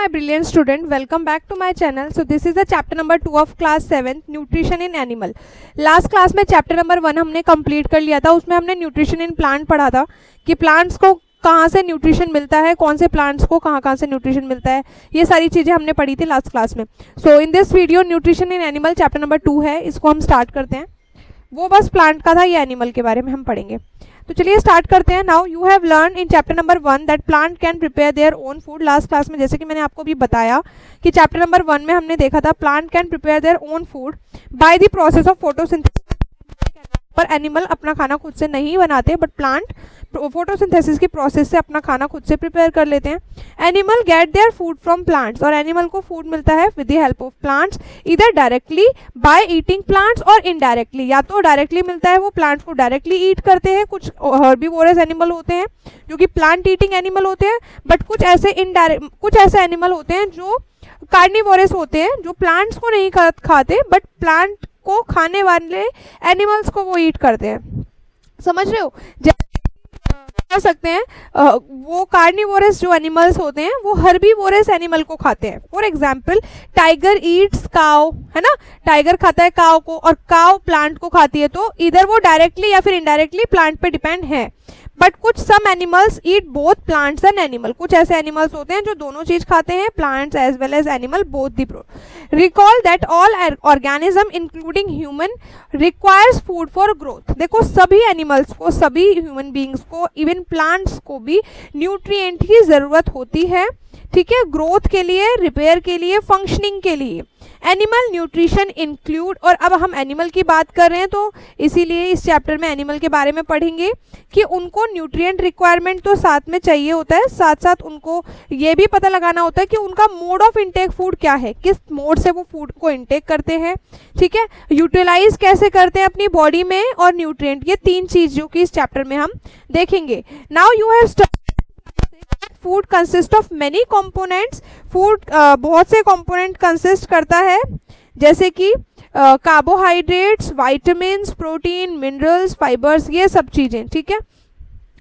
my brilliant student, welcome back to my channel. So this is the chapter number 2 of class 7, nutrition in animal. Last class में chapter number 1 हमने complete कर लिया था. उसमें हमने nutrition in plant पढ़ा था कि plants को कहाँ से न्यूट्रिशन मिलता है, कौन से प्लांट्स को कहाँ से न्यूट्रिशन मिलता है, ये सारी चीज़ें हमने पढ़ी थी लास्ट क्लास में. So in this video nutrition in animal chapter number 2 है, इसको हम स्टार्ट करते हैं. वो बस प्लांट का था, ये एनिमल के बारे में हम पढ़ेंगे. तो चलिए स्टार्ट करते हैं. Now you have learn in chapter number 1 that plant can prepare their own food. Last class में जैसे कि मैंने आपको भी बताया कि चैप्टर नंबर 1 में हमने देखा था plant can prepare their own food by the process of photosynthesis. पर एनिमल अपना खाना खुद से नहीं बनाते, बट प्लांट फोटोसिंथेसिस की प्रोसेस से अपना खाना खुद से प्रिपेयर कर लेते हैं. Animal gate their food from plants, और एनिमल को फूड मिलता है with the help of plants, इधर डायरेक्टली बाय ईटिंग प्लांट्स और इनडायरेक्टली. या तो डायरेक्टली मिलता है, वो प्लांट्स को डायरेक्टली ईट करते हैं. कुछ हर्बीवोरस एनिमल होते हैं जो कि प्लांट ईटिंग एनिमल होते हैं, बट कुछ ऐसे एनिमल होते हैं जो कार्निवोरस होते हैं, जो प्लांट्स को नहीं खाते बट प्लांट को खाने वाले एनिमल्स को वो ईट करते हैं. समझ रहे हो? कर सकते हैं वो कार्निवोरस जो एनिमल्स होते हैं वो हर्बीवोरस एनिमल को खाते हैं. For example tiger Yeats cow, है ना, टाइगर खाता है काउ को और काउ प्लांट को खाती है. तो इधर वो डायरेक्टली या फिर इनडायरेक्टली प्लांट पे डिपेंड है. बट कुछ some animals eat both plants and animal. कुछ ऐसे एनिमल्स होते हैं जो दोनों चीज खाते हैं, plants as well as animal, both the. Recall that all organism including human requires food for growth. देखो सभी एनिमल्स को, सभी ह्यूमन बींग्स को, इवन प्लांट्स को भी न्यूट्रिएंट की जरूरत होती है. ठीक है, ग्रोथ के लिए, रिपेयर के लिए, फंक्शनिंग के लिए. एनिमल न्यूट्रिशन इंक्लूड, और अब हम एनिमल की बात कर रहे हैं तो इसीलिए इस चैप्टर में एनिमल के बारे में पढ़ेंगे कि उनको न्यूट्रिएंट रिक्वायरमेंट तो साथ में चाहिए होता है, साथ साथ उनको ये भी पता लगाना होता है कि उनका मोड ऑफ इनटेक फूड क्या है, किस मोड से वो फूड को इनटेक करते हैं. ठीक है, यूटिलाइज कैसे करते हैं अपनी बॉडी में, और न्यूट्रिएंट, ये तीन चीज जो कि इस चैप्टर में हम देखेंगे. Now you have food consist of many components. Food बहुत से कंपोनेंट कंसिस्ट करता है, जैसे कि carbohydrates, vitamins, protein, minerals, fibres, ये सब चीजें. ठीक है,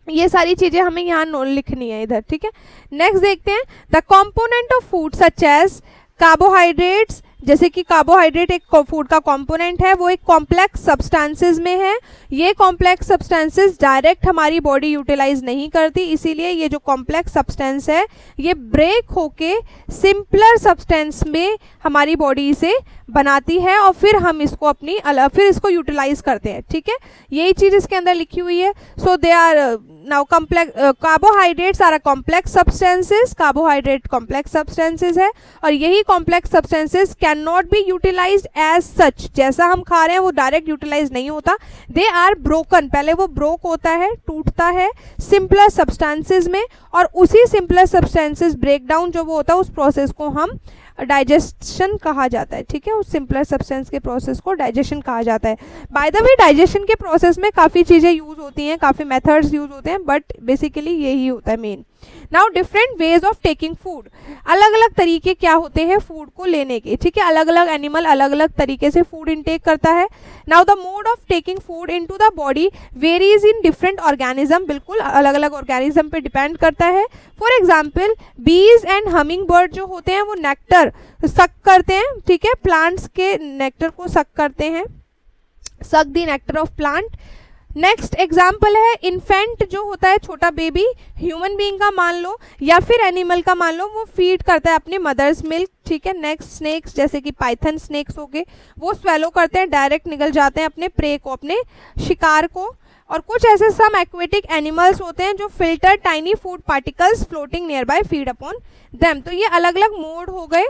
ये सारी चीजें हमें यहाँ लिखनी है इधर. ठीक है, नेक्स्ट देखते हैं the component of food such as carbohydrates. जैसे कि कार्बोहाइड्रेट एक फूड का कंपोनेंट है, वो एक कॉम्प्लेक्स सब्सटेंसेस में है. ये कॉम्प्लेक्स सब्सटेंसेस डायरेक्ट हमारी बॉडी यूटिलाइज नहीं करती, इसीलिए ये जो कॉम्प्लेक्स सब्सटेंस है ये ब्रेक होके सिंपलर सब्सटेंस में हमारी बॉडी से बनाती है और फिर हम इसको फिर इसको यूटिलाइज करते हैं. ठीक है, यही चीज इसके अंदर लिखी हुई है. So they are now complex carbohydrates are a complex substances. Carbohydrate complex substances है और यही complex substances can not be utilised as such. जैसा हम खा रहे हैं वो डायरेक्ट यूटिलाइज नहीं होता, दे आर ब्रोकन. पहले वो ब्रोक होता है, टूटता है सिंपलर सब्सटेंसेस में, और उसी सिंपलर सब्सटेंसेस ब्रेकडाउन जो वो होता है उस प्रोसेस को हम डाइजेशन कहा जाता है. ठीक है, उस सिंपलर सब्सटेंस के प्रोसेस को डाइजेशन कहा जाता है. बाय द वे डाइजेशन के प्रोसेस में काफ़ी चीज़ें यूज होती हैं, काफ़ी मेथड्स यूज होते हैं, बट बेसिकली यही होता है main. Now different ways of taking food. अलग अलग तरीके क्या होते हैं फूड को लेने के. ठीक है, अलग अलग एनिमल अलग अलग तरीके से फूड इनटेक करता है. Now the mode of taking food into the body varies in different organism. बिल्कुल अलग अलग ऑर्गेनिज्म पे डिपेंड करता है. फॉर एग्जाम्पल बीज एंड हमिंग बर्ड जो होते हैं वो नेक्टर सक करते हैं. ठीक है, प्लांट्स के नेक्टर को सक करते हैं, suck the nectar of plant. Next example है इन्फेंट जो होता है, छोटा बेबी, ह्यूमन बीइंग का मान लो या फिर एनिमल का मान लो, वो फीड करता है अपनी मदर्स मिल्क. ठीक है, नेक्स्ट स्नेक्स जैसे कि पाइथन स्नेक्स हो गए, वो स्वेलो करते हैं, डायरेक्ट निगल जाते हैं अपने प्रे को, अपने शिकार को. और कुछ ऐसे सम एक्वेटिक एनिमल्स होते हैं जो filter tiny food particles floating near by feed upon them. तो ये अलग अलग मोड हो गए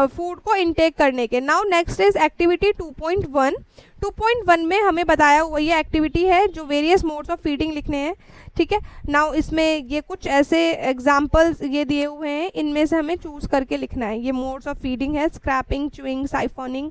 फूड को इनटेक करने के. Now next is activity 2.1. 2.1 में हमें बताया हुआ ये एक्टिविटी है जो वेरियस मोड्स ऑफ फीडिंग लिखने हैं. ठीक है, नाउ इसमें ये कुछ ऐसे एग्जाम्पल्स ये दिए हुए हैं, इनमें से हमें चूज करके लिखना है. ये मोड्स ऑफ फीडिंग है scraping, chewing, siphoning,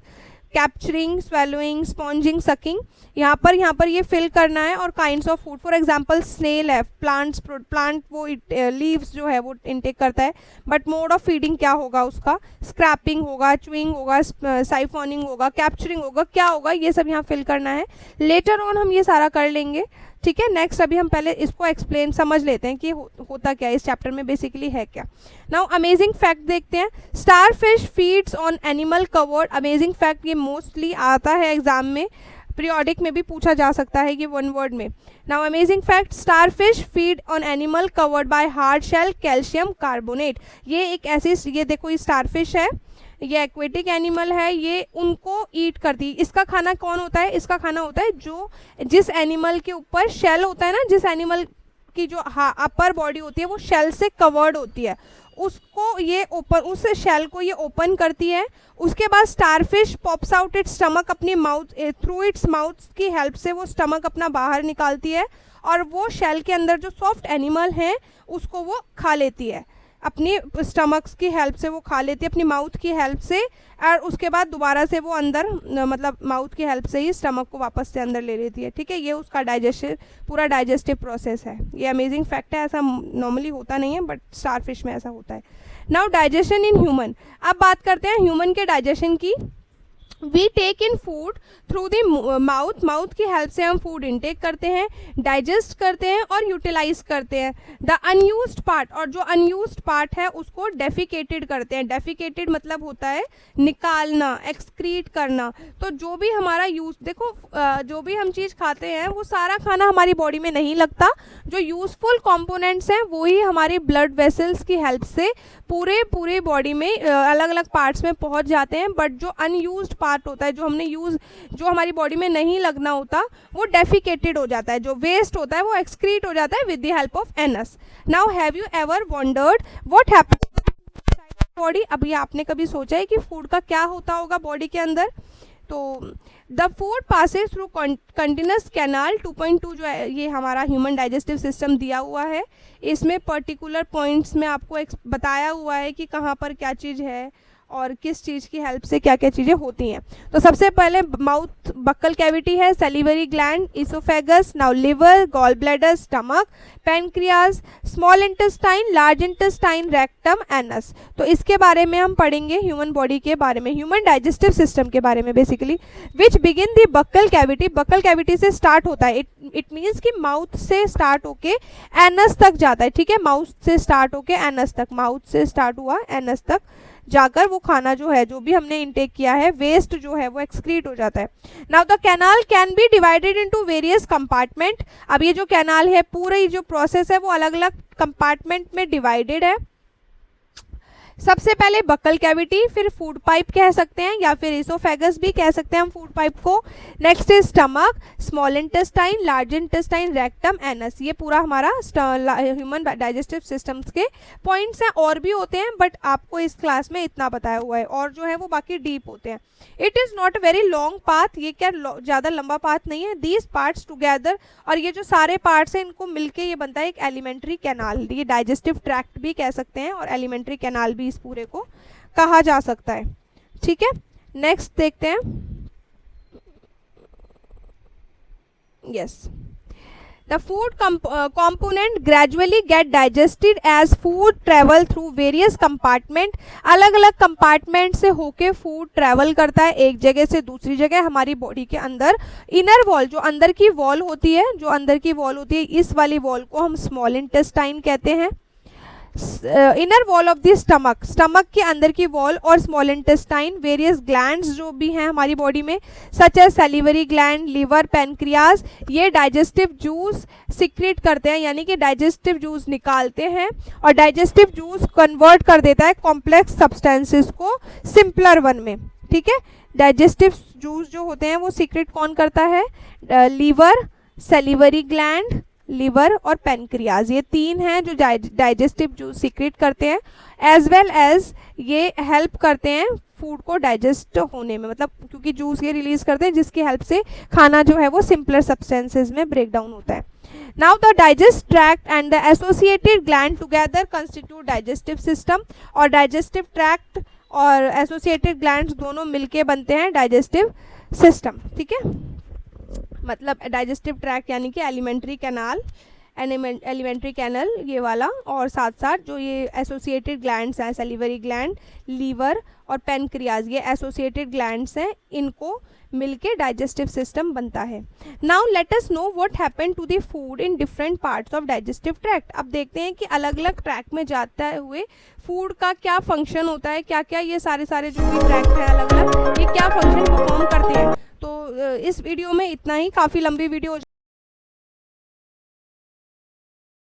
capturing, swallowing, sponging, sucking. यहाँ पर ये फिल करना है. और kinds of food, for example snail है, प्लांट वो लीव्स जो है वो इनटेक करता है, बट मोड ऑफ फीडिंग क्या होगा उसका, स्क्रैपिंग होगा, च्यूइंग होगा, साइफोनिंग होगा, कैप्चरिंग होगा, क्या होगा, ये सब यहाँ फिल करना है. लेटर ऑन हम ये सारा कर लेंगे. ठीक है। नेक्स्ट अभी हम पहले इसको एक्सप्लेन समझ लेते हैं कि होता क्या है इस चैप्टर में, बेसिकली है क्या। नाउ अमेजिंग फैक्ट देखते हैं। Starfish feeds on animal covered. Amazing fact ये मोस्टली आता है एग्जाम में, पीरियोडिक में भी पूछा जा सकता है ये वन वर्ड में। Now amazing fact, starfish feed on animal covered by hard shell calcium carbonate. ये एक ऐसी, ये देखो ये स्टारफिश है, ये एक्वेटिक एनिमल है, ये उनको ईट करती है। इसका खाना कौन होता है? इसका खाना होता है जो जिस एनिमल के ऊपर शेल होता है ना, जिस एनिमल की जो अपर बॉडी होती है वो शेल से कवर्ड होती है, उसको ये ओपन, उस शेल को ये ओपन करती है। उसके बाद starfish pops out it's stomach अपनी माउथ, थ्रू इट्स माउथ की हेल्प से वो स्टमक अपना बाहर निकालती है और वो शेल के अंदर जो सॉफ्ट एनिमल है उसको वो खा लेती है, अपनी स्टमक्स की हेल्प से वो खा लेती है, अपनी माउथ की हेल्प से। और उसके बाद दोबारा से वो अंदर, मतलब माउथ की हेल्प से ही स्टमक को वापस से अंदर ले लेती है। ठीक है, ये उसका पूरा डाइजेस्टिव प्रोसेस है। ये अमेजिंग फैक्ट है, ऐसा नॉर्मली होता नहीं है बट स्टारफिश में ऐसा होता है। Now digestion in human. अब बात करते हैं ह्यूमन के डाइजेशन की। We take in food through the mouth, mouth की हेल्प से हम फूड इनटेक करते हैं, डाइजेस्ट करते हैं और यूटिलाइज करते हैं। द अनयूज्ड पार्ट, और जो अनयूज्ड पार्ट है उसको डेफिकेटेड करते हैं। डेफिकेटेड मतलब होता है निकालना, एक्सक्रीट करना। तो जो भी हमारा यूज, देखो जो भी हम चीज़ खाते हैं वो सारा खाना हमारी बॉडी में नहीं लगता। जो यूजफुल कंपोनेंट्स हैं वो ही हमारी ब्लड वेसल्स की हेल्प से पूरे बॉडी में अलग अलग पार्ट्स में पहुंच जाते हैं। बट जो अनयूज्ड पार्ट होता है, जो हमारी बॉडी में नहीं लगना होता, वो डेफिकेटेड हो जाता है। जो वेस्ट होता है वो एक्सक्रीट हो जाता है with the help of anus. Now have you ever wondered what happens body? अभी आपने कभी सोचा है कि फूड का क्या होता होगा बॉडी के अंदर? तो the food passes through continuous canal 2.2 जो है ये हमारा ह्यूमन डाइजेस्टिव सिस्टम दिया हुआ है। इसमें पर्टिकुलर पॉइंट्स में आपको बताया हुआ है कि कहाँ पर क्या चीज़ है और किस चीज़ की हेल्प से क्या क्या चीज़ें होती हैं। तो सबसे पहले माउथ बक्कल कैविटी है, salivary gland, oesophagus, now liver, gall bladder, stomach, pancreas, small intestine, large intestine, rectum, anus. तो इसके बारे में हम पढ़ेंगे, ह्यूमन बॉडी के बारे में, ह्यूमन डाइजेस्टिव सिस्टम के बारे में basically. Which begin the buccal cavity, buccal cavity से स्टार्ट होता है। इट मीन्स कि माउथ से स्टार्ट होके एनस तक जाता है। ठीक है, माउथ से स्टार्ट होके एनस तक, माउथ से स्टार्ट हुआ एनस तक जाकर वो खाना जो है, जो भी हमने इंटेक किया है, वेस्ट जो है वो एक्सक्रीट हो जाता है। Now the canal can be divided into various compartment. अब ये जो कैनाल है, पूरी जो प्रोसेस है वो अलग अलग कंपार्टमेंट में डिवाइडेड है। सबसे पहले बक्कल कैविटी, फिर फूड पाइप कह सकते हैं या फिर इसोफेगस भी कह सकते हैं हम फूड पाइप को। Next is stomach, small intestine, large intestine, rectum, anus. ये पूरा हमारा ह्यूमन डाइजेस्टिव सिस्टम्स के पॉइंट्स हैं। और भी होते हैं बट आपको इस क्लास में इतना बताया हुआ है, और जो है वो बाकी डीप होते हैं। It is not a very long path, ये क्या ज़्यादा लंबा पाथ नहीं है। दीज पार्ट्स टुगेदर, और ये जो सारे पार्ट्स हैं इनको मिलके ये बनता है एक एलिमेंट्री कैनाल। ये डाइजेस्टिव ट्रैक्ट भी कह सकते हैं और एलिमेंट्री कैनाल भी इस पूरे को कहा जा सकता है। ठीक है, नेक्स्ट देखते हैं। Yes, the food component gradually get digested as food travel through various compartment। अलग अलग कंपार्टमेंट से होके फूड ट्रैवल करता है एक जगह से दूसरी जगह हमारी बॉडी के अंदर। इनर वॉल, जो अंदर की वॉल होती है, इस वाली वॉल को हम स्मॉल इंटेस्टाइन कहते हैं। Inner wall of the stomach, stomach के अंदर की वॉल और स्मॉल इंटेस्टाइन, वेरियस ग्लैंड्स जो भी हैं हमारी बॉडी में, such as salivary gland, liver, pancreas, ये डाइजेस्टिव जूस सिक्रेट करते हैं, यानी कि डाइजेस्टिव जूस निकालते हैं और डाइजेस्टिव जूस कन्वर्ट कर देता है कॉम्प्लेक्स सब्सटेंसेस को सिंपलर वन में। ठीक है, डाइजेस्टिव जूस जो होते हैं वो सिक्रेट कौन करता है? लीवर, सैलिवरी ग्लैंड, लिवर और पैनक्रियाज, ये तीन हैं जो डाइजेस्टिव जूस सीक्रेट करते हैं। एज वेल एज ये हेल्प करते हैं फूड को डाइजेस्ट होने में, मतलब क्योंकि जूस ये रिलीज करते हैं जिसकी हेल्प से खाना जो है वो सिंपलर सब्सटेंसेस में ब्रेक डाउन होता है। Now the digest tract and the associated gland together constitute digestive system. और डाइजेस्टिव ट्रैक्ट और एसोसिएटेड ग्लैंड्स दोनों मिलके बनते हैं डाइजेस्टिव सिस्टम। ठीक है, मतलब डाइजेस्टिव ट्रैक्ट यानी कि एलिमेंट्री कैनाल, एलिमेंट्री कैनल ये वाला, और साथ साथ जो ये एसोसिएटेड ग्लैंड्स हैं, सैलिवरी ग्लैंड, लीवर और पेनक्रियाज, ये एसोसिएटेड ग्लैंड्स हैं, इनको मिलके डाइजेस्टिव सिस्टम बनता है। Now let us know what happen to the food in different parts of digestive tract. अब देखते हैं कि अलग अलग ट्रैक में जाता हुए फूड का क्या फंक्शन होता है, क्या क्या ये सारे जो भी ट्रैक है अलग अलग, ये क्या फंक्शन परफॉर्म करते हैं। तो इस वीडियो में इतना ही, काफ़ी लंबी वीडियो